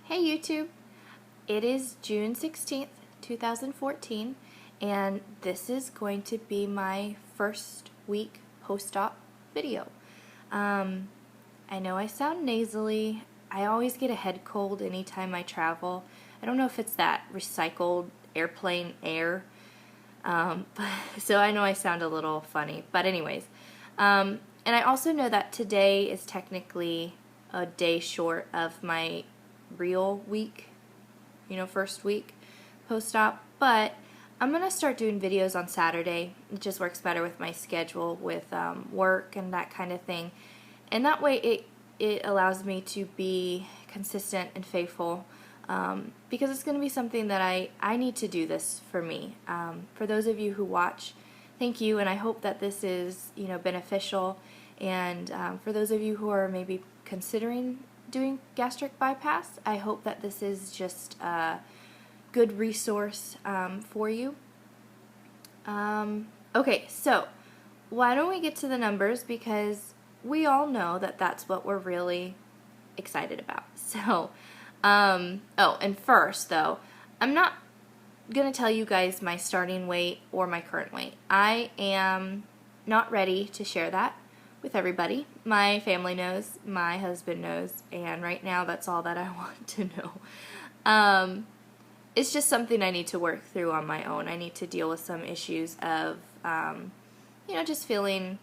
Hey YouTube, it is June 16th, 2014, and this is going to be my first week post-op video. I know I sound nasally. I always get a head cold anytime I travel. I don't know if it's that recycled airplane air, so I know I sound a little funny, but anyways. And I also know that today is technically a day short of my real week, first week post-op, but I'm going to start doing videos on Saturday. It just works better with my schedule with work and that kind of thing, and that way it allows me to be consistent and faithful, because it's going to be something that I need to do this for me. For those of you who watch, thank you, and I hope that this is beneficial, and for those of you who are maybe considering doing gastric bypass, I hope that this is just a good resource for you. Okay, so why don't we get to the numbers, because we all know that that's what we're really excited about. So, oh, and first though, I'm not going to tell you guys my starting weight or my current weight. I am not ready to share that with everybody. My family knows, my husband knows, and right now that's all that I want to know. It's just something I need to work through on my own. I need to deal with some issues of, just feeling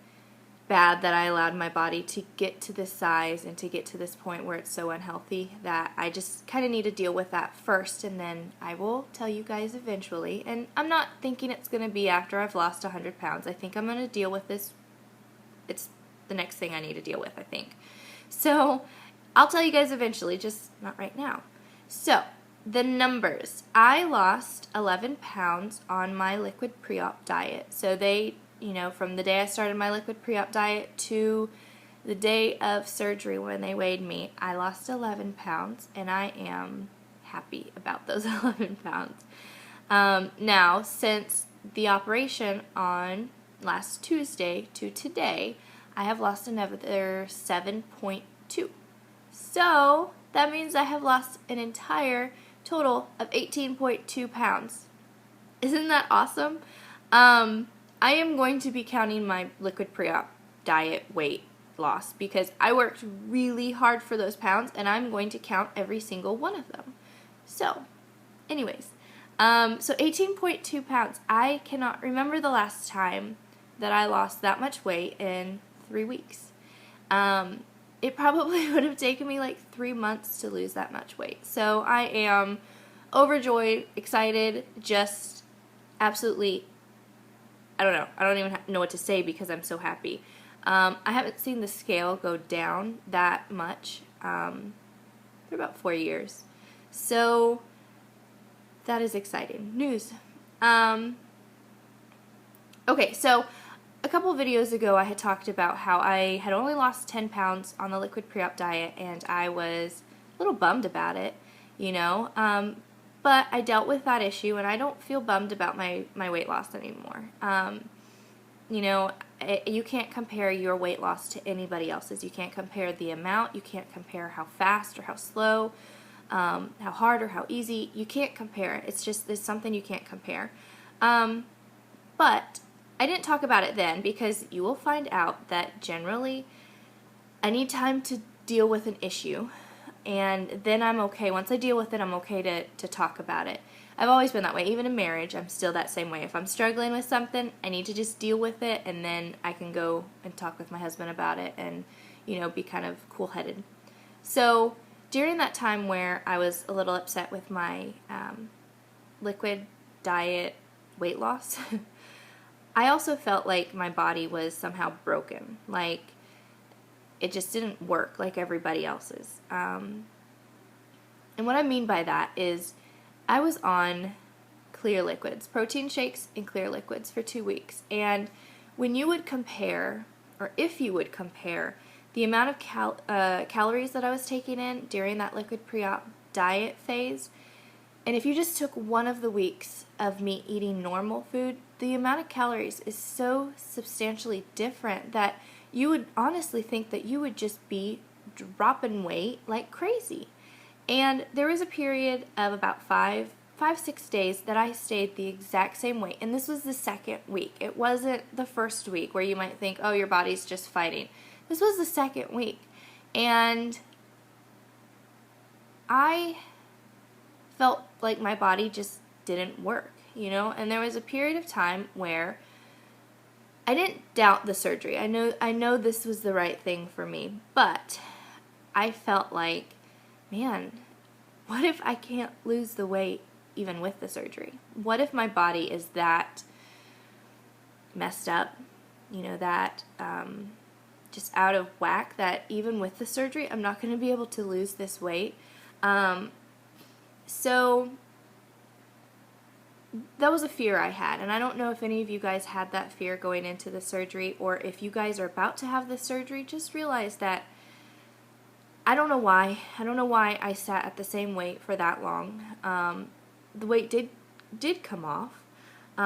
bad that I allowed my body to get to this size and to get to this point where it's so unhealthy, that I just kind of need to deal with that first, and then I will tell you guys eventually. And I'm not thinking it's going to be after I've lost 100 pounds. I think I'm going to deal with this. It's the next thing I need to deal with, I think. So I'll tell you guys eventually, just not right now. So the numbers. I lost 11 pounds on my liquid pre-op diet. So they, from the day I started my liquid pre-op diet to the day of surgery when they weighed me, I lost 11 pounds, and I am happy about those 11 pounds. Now, since the operation on last Tuesday to today, I have lost another 7.2. So that means I have lost an entire total of 18.2 pounds. Isn't that awesome? I am going to be counting my liquid pre-op diet weight loss, because I worked really hard for those pounds, and I'm going to count every single one of them. So, anyways, so 18.2 pounds. I cannot remember the last time that I lost that much weight in 3 weeks. It probably would have taken me like 3 months to lose that much weight. So I am overjoyed, excited, just absolutely, I don't know. I don't even know what to say because I'm so happy. I haven't seen the scale go down that much for about 4 years. So that is exciting news. Okay, so a couple of videos ago I had talked about how I had only lost 10 pounds on the liquid pre-op diet, and I was a little bummed about it, but I dealt with that issue, and I don't feel bummed about my weight loss anymore. You can't compare your weight loss to anybody else's. You can't compare the amount. You can't compare how fast or how slow, how hard or how easy. You can't compare it. It's something you can't compare. But I didn't talk about it then, because you will find out that generally I need time to deal with an issue, and then I'm okay. Once I deal with it, I'm okay to talk about it. I've always been that way. Even in marriage, I'm still that same way. If I'm struggling with something, I need to just deal with it, and then I can go and talk with my husband about it and, be kind of cool-headed. So during that time where I was a little upset with my liquid diet weight loss, I also felt like my body was somehow broken. Like, it just didn't work like everybody else's. And what I mean by that is I was on clear liquids, protein shakes and clear liquids for 2 weeks. And when you would compare, or if you would compare, the amount of calories that I was taking in during that liquid pre-op diet phase, and if you just took one of the weeks of me eating normal food, the amount of calories is so substantially different that you would honestly think that you would just be dropping weight like crazy. And there was a period of about 6 days that I stayed the exact same weight. And this was the second week. It wasn't the first week where you might think, oh, your body's just fighting. This was the second week. And I felt like my body just didn't work, you know? And there was a period of time where I didn't doubt the surgery. I know this was the right thing for me, but I felt like, man, what if I can't lose the weight even with the surgery? What if my body is that messed up, you know, that just out of whack, that even with the surgery, I'm not going to be able to lose this weight? So that was a fear I had, and I don't know if any of you guys had that fear going into the surgery, or if you guys are about to have the surgery. Just realize that I don't know why I sat at the same weight for that long. The weight did come off, but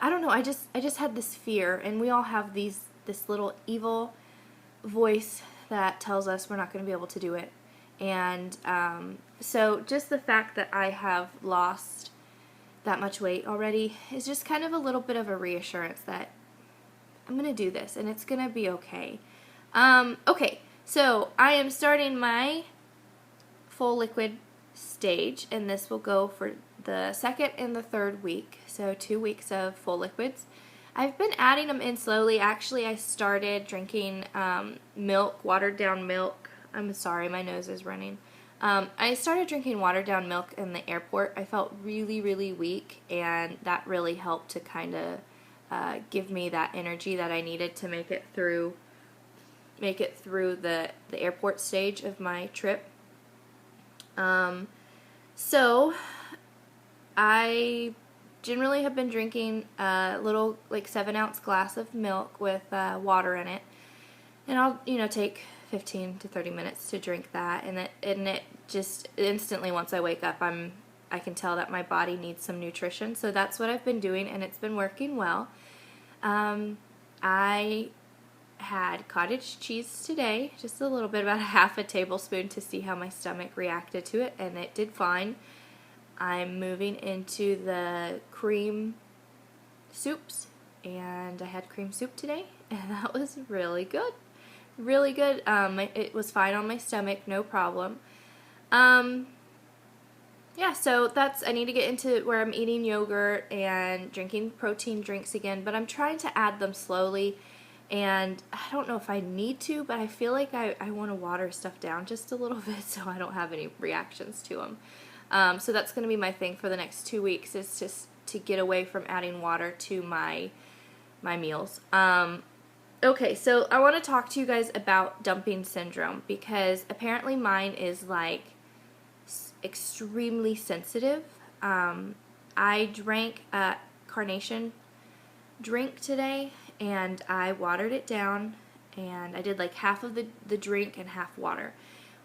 I don't know. I just had this fear, and we all have this little evil voice that tells us we're not going to be able to do it. And so just the fact that I have lost that much weight already is just kind of a little bit of a reassurance that I'm going to do this and it's going to be okay. Okay, so I am starting my full liquid stage, and this will go for the second and the third week, so 2 weeks of full liquids. I've been adding them in slowly. Actually, I started drinking milk, watered down milk. I'm sorry, my nose is running. I started drinking watered down milk in the airport. I felt really, really weak, and that really helped to kind of give me that energy that I needed to make it through the airport stage of my trip. So I generally have been drinking a little, like, 7-ounce glass of milk with water in it, and I'll, take 15 to 30 minutes to drink that, and it just instantly, once I wake up, I can tell that my body needs some nutrition. So that's what I've been doing, and it's been working well. I had cottage cheese today, just a little bit, about a half a tablespoon, to see how my stomach reacted to it, and it did fine. I'm moving into the cream soups, and I had cream soup today, and that was really good. Really good. It was fine on my stomach, no problem. Yeah, so I need to get into where I'm eating yogurt and drinking protein drinks again, but I'm trying to add them slowly, and I don't know if I need to, but I feel like I want to water stuff down just a little bit so I don't have any reactions to them. So that's going to be my thing for the next 2 weeks, is just to get away from adding water to my meals. Okay, so I want to talk to you guys about dumping syndrome, because apparently mine is like extremely sensitive. I drank a carnation drink today, and I watered it down, and I did like half of the drink and half water.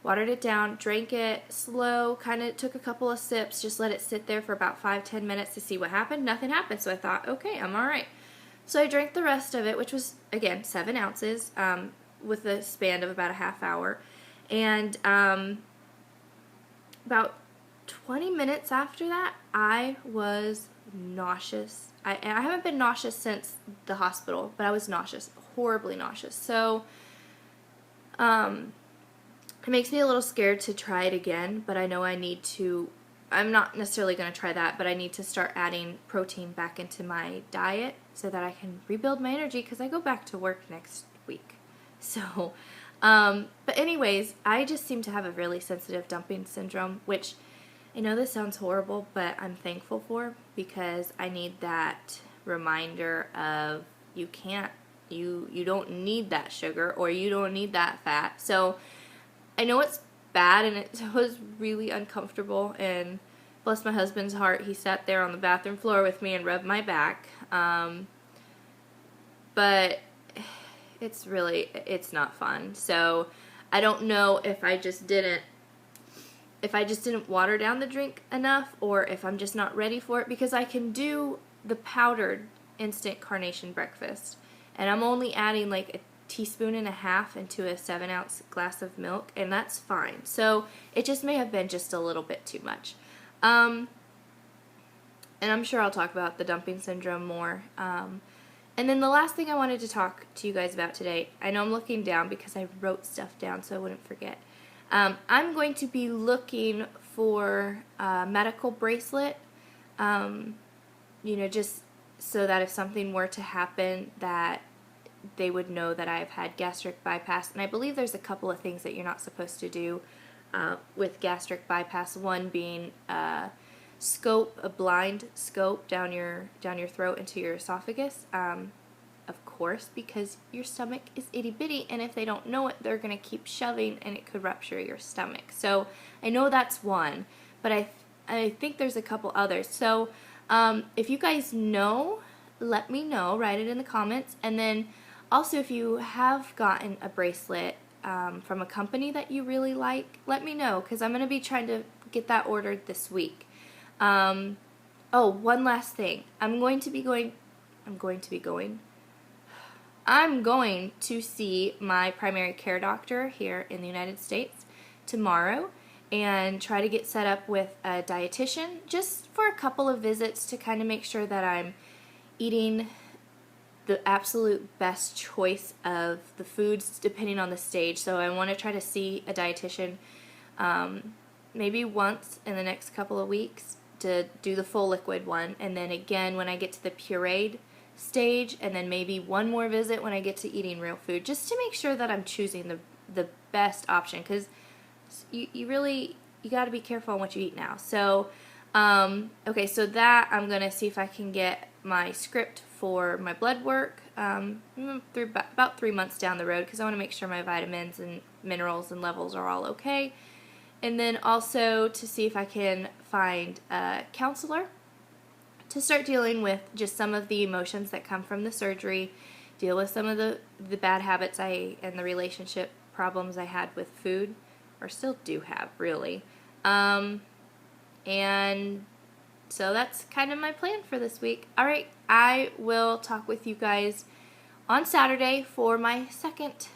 Watered it down, drank it slow, kind of took a couple of sips, just let it sit there for about 5-10 minutes to see what happened. Nothing happened, so I thought, okay, I'm all right. So I drank the rest of it, which was, again, 7 ounces, with a span of about a half hour. And about 20 minutes after that, I was nauseous. I haven't been nauseous since the hospital, but I was nauseous, horribly nauseous. So it makes me a little scared to try it again, but I know I need to. I'm not necessarily going to try that, but I need to start adding protein back into my diet so that I can rebuild my energy, because I go back to work next week. So, but anyways, I just seem to have a really sensitive dumping syndrome, which I know this sounds horrible, but I'm thankful for, because I need that reminder of you don't need that sugar, or you don't need that fat. So I know it's bad, and it was really uncomfortable, and bless my husband's heart, he sat there on the bathroom floor with me and rubbed my back, but it's not fun. So I don't know if I just didn't water down the drink enough, or if I'm just not ready for it, because I can do the powdered instant carnation breakfast, and I'm only adding like teaspoon and a half into a 7-ounce glass of milk, and that's fine. So it just may have been just a little bit too much. And I'm sure I'll talk about the dumping syndrome more. And then the last thing I wanted to talk to you guys about today, I know I'm looking down because I wrote stuff down so I wouldn't forget. I'm going to be looking for a medical bracelet, just so that if something were to happen that they would know that I've had gastric bypass. And I believe there's a couple of things that you're not supposed to do with gastric bypass. One being a blind scope down your throat into your esophagus. Of course, because your stomach is itty bitty, and if they don't know it, they're going to keep shoving, and it could rupture your stomach. So I know that's one, but I think there's a couple others. So if you guys know, let me know. Write it in the comments. And then also, if you have gotten a bracelet from a company that you really like, let me know, because I'm going to be trying to get that ordered this week. Oh, one last thing. I'm going to see my primary care doctor here in the United States tomorrow and try to get set up with a dietitian just for a couple of visits to kind of make sure that I'm eating the absolute best choice of the foods depending on the stage. So I want to try to see a dietitian maybe once in the next couple of weeks to do the full liquid one, and then again when I get to the pureed stage, and then maybe one more visit when I get to eating real food, just to make sure that I'm choosing the best option, because you got to be careful on what you eat now. So okay, so that I'm gonna see if I can get my script for my blood work through about 3 months down the road, because I want to make sure my vitamins and minerals and levels are all okay, and then also to see if I can find a counselor to start dealing with just some of the emotions that come from the surgery, deal with some of the bad habits and the relationship problems I had with food, or still do have, really. And so that's kind of my plan for this week. Alright, I will talk with you guys on Saturday for my second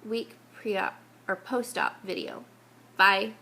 week pre-op or post-op video. Bye.